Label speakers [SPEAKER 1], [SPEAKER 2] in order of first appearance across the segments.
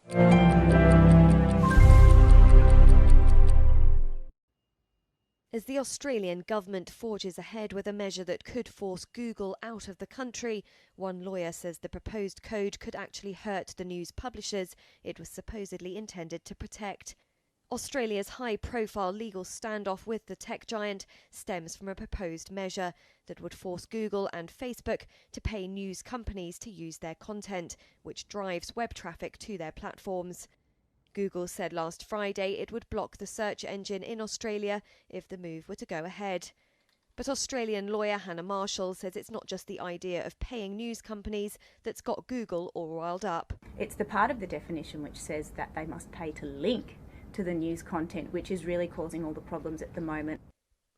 [SPEAKER 1] As the Australian government forges ahead with a measure that could force Google out of the country, one lawyer says the proposed code could actually hurt the news publishers it was supposedly intended to protect. Australia's high-profile legal standoff with the tech giant stems from a proposed measure that would force Google and Facebook to pay news companies to use their content, which drives web traffic to their platforms. Google said last Friday it would block the search engine in Australia if the move were to go ahead. But Australian lawyer Hannah Marshall says it's not just the idea of paying news companies that's got Google all riled up.
[SPEAKER 2] It's the part of the definition which says that they must pay to link to the news content, which is really causing all the problems at the moment.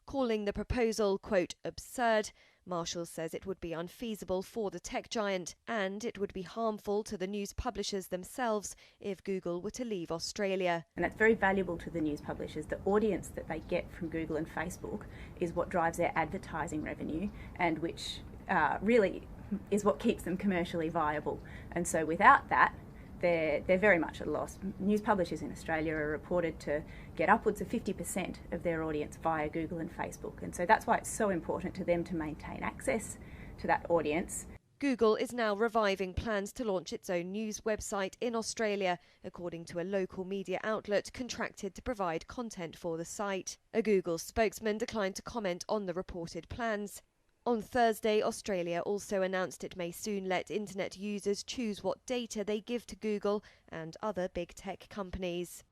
[SPEAKER 1] Calling the proposal, quote, absurd, Marshall says it would be unfeasible for the tech giant and it would be harmful to the news publishers themselves if Google were to leave Australia.
[SPEAKER 2] And that's very valuable to the news publishers. The audience that they get from Google and Facebook is what drives their advertising revenue and which really is what keeps them commercially viable. And so without that, they're very much at a loss. News publishers in Australia are reported to get upwards of 50% of their audience via Google and Facebook. And so that's why it's so important to them to maintain access to that audience.
[SPEAKER 1] Google is now reviving plans to launch its own news website in Australia, according to a local media outlet contracted to provide content for the site. A Google spokesman declined to comment on the reported plans. On Thursday, Australia also announced it may soon let internet users choose what data they give to Google and other big tech companies.